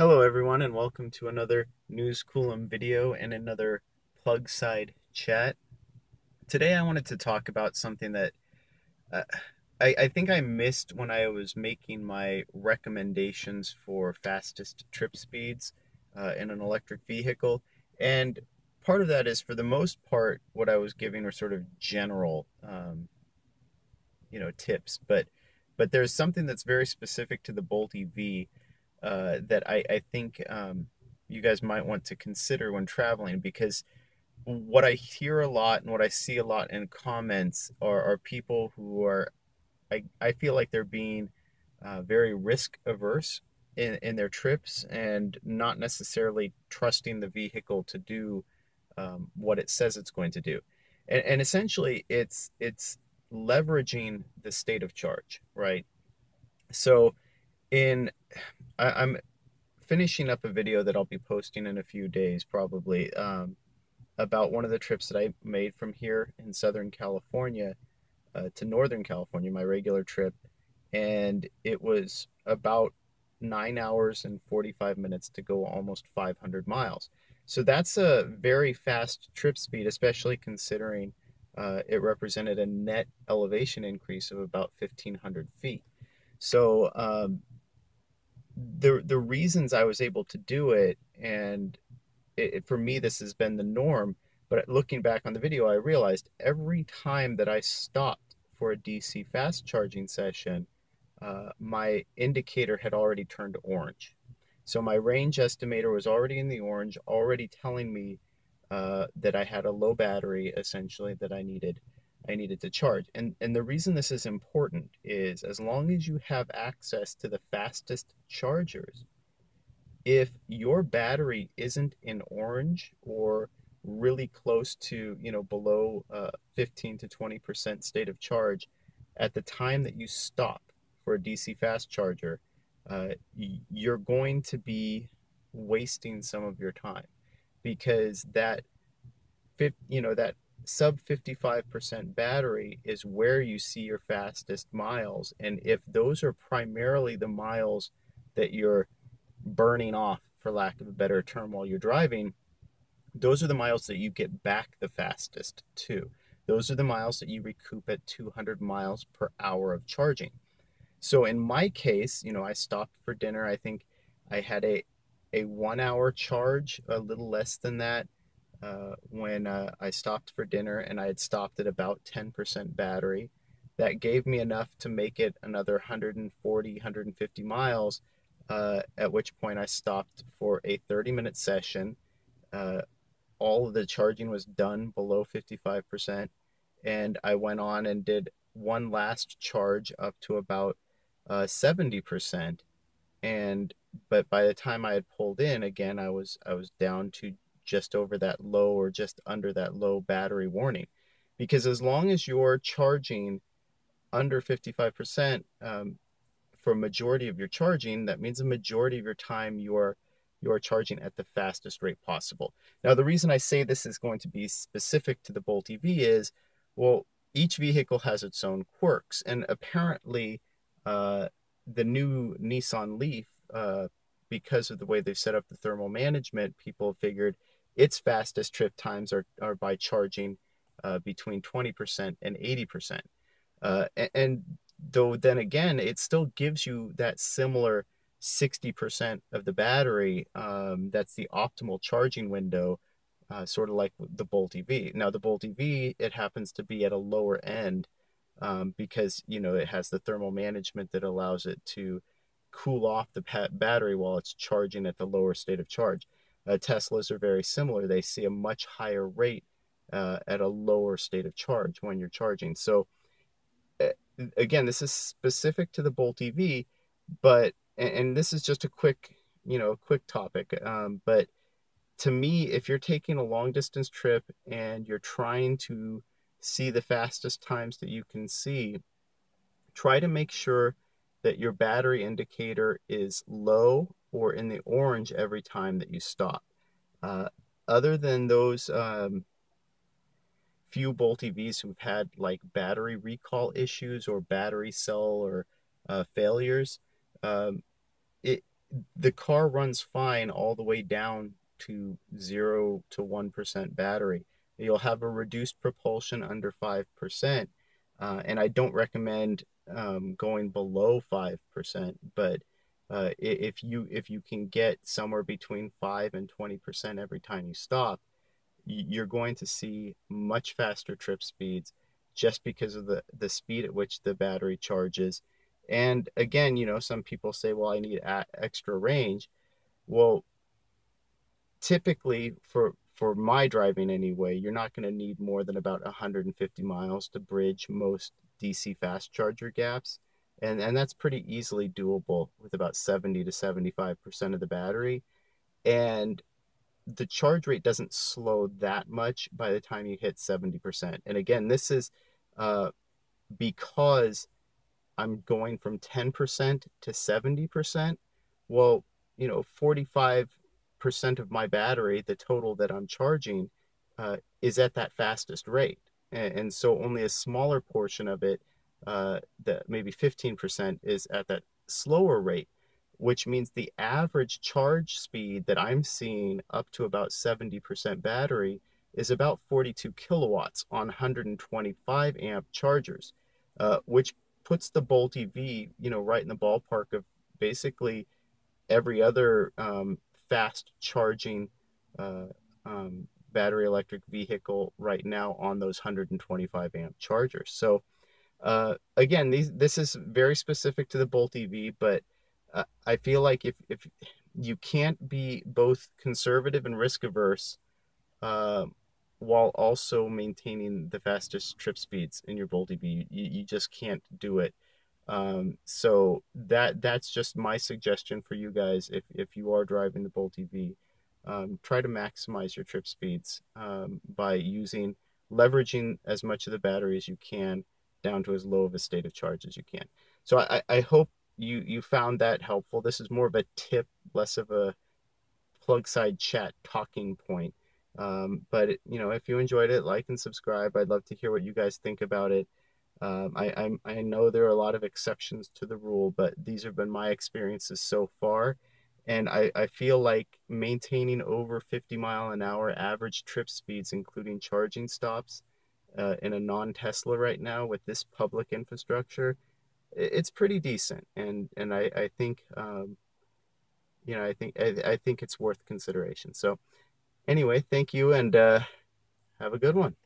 Hello everyone and welcome to another News Coolum video and another plug side chat. Today I wanted to talk about something that uh, I think I missed when I was making my recommendations for fastest trip speeds in an electric vehicle. And part of that is, for the most part, what I was giving were sort of general tips, but there's something that's very specific to the Bolt EV that I think you guys might want to consider when traveling, because what I hear a lot and what I see a lot in comments are people who are, I feel like they're being very risk averse in their trips and not necessarily trusting the vehicle to do what it says it's going to do. And essentially it's leveraging the state of charge, right? So in I'm finishing up a video that I'll be posting in a few days, probably, about one of the trips that I made from here in Southern California to Northern California, my regular trip. And it was about 9 hours and 45 minutes to go almost 500 miles. So that's a very fast trip speed, especially considering it represented a net elevation increase of about 1,500 feet. So the reasons I was able to do it, and for me this has been the norm, but looking back on the video I realized every time that I stopped for a DC fast charging session, my indicator had already turned orange. So my range estimator was already in the orange, already telling me that I had a low battery, essentially, that I needed to charge. And the reason this is important is, as long as you have access to the fastest chargers, if your battery isn't in orange or really close to, below 15 to 20% state of charge at the time that you stop for a DC fast charger, you're going to be wasting some of your time, because that sub 55% battery is where you see your fastest miles. And if those are primarily the miles that you're burning off, for lack of a better term, while you're driving, those are the miles that you get back the fastest too. Those are the miles that you recoup at 200 miles per hour of charging. So in my case, I stopped for dinner. I think I had a 1 hour charge, a little less than that, when I stopped for dinner, and I had stopped at about 10% battery. That gave me enough to make it another 140, 150 miles, at which point I stopped for a 30-minute session. Uh, all of the charging was done below 55%, and I went on and did one last charge up to about 70%. And but by the time I had pulled in again, I was down to just over that low, or just under that low battery warning. Because as long as you're charging under 55%, for a majority of your charging, that means a majority of your time you're charging at the fastest rate possible. Now, the reason I say this is going to be specific to the Bolt EV is, well, each vehicle has its own quirks, and apparently, uh, the new Nissan Leaf, because of the way they've set up the thermal management, people figured its fastest trip times are by charging between 20% and 80%. And though then again, it still gives you that similar 60% of the battery. That's the optimal charging window, sort of like the Bolt EV. Now, the Bolt EV, it happens to be at a lower end, because it has the thermal management that allows it to cool off the battery while it's charging at the lower state of charge. Teslas are very similar. They see a much higher rate at a lower state of charge when you're charging. So again, this is specific to the Bolt EV, but and this is just a quick topic. But to me, if you're taking a long distance trip and you're trying to see the fastest times that you can see, try to make sure that your battery indicator is low or in the orange every time that you stop. Uh, Other than those few Bolt EVs who've had like battery recall issues or battery cell or failures, um, it the car runs fine all the way down to 0 to 1% battery. You'll have a reduced propulsion under 5%. And I don't recommend going below 5%, but if you can get somewhere between 5 and 20% every time you stop, you're going to see much faster trip speeds just because of the speed at which the battery charges. And again, some people say, well, I need extra range. Well, typically for my driving anyway, you're not going to need more than about 150 miles to bridge most DC fast charger gaps. And that's pretty easily doable with about 70 to 75% of the battery. And the charge rate doesn't slow that much by the time you hit 70%. And again, this is uh, because I'm going from 10% to 70%. Well, 45% of my battery, the total that I'm charging, is at that fastest rate. And so only a smaller portion of it, that maybe 15%, is at that slower rate, which means the average charge speed that I'm seeing up to about 70% battery is about 42 kilowatts on 125 amp chargers, which puts the Bolt EV, right in the ballpark of basically every other fast charging uh, battery electric vehicle right now on those 125 amp chargers. So again, this is very specific to the Bolt EV, but I feel like if you can't be both conservative and risk averse, uh, while also maintaining the fastest trip speeds in your Bolt EV, you just can't do it. So that's just my suggestion for you guys. If you are driving the Bolt EV, try to maximize your trip speeds by leveraging as much of the battery as you can down to as low of a state of charge as you can. So I hope you found that helpful. This is more of a tip, less of a plug side chat talking point. But if you enjoyed it, like and subscribe. I'd love to hear what you guys think about it. I know there are a lot of exceptions to the rule, but these have been my experiences so far. And I feel like maintaining over 50-mile-an-hour average trip speeds, including charging stops, in a non-Tesla right now with this public infrastructure, it's pretty decent. And I think I think it's worth consideration. So anyway, thank you, and have a good one.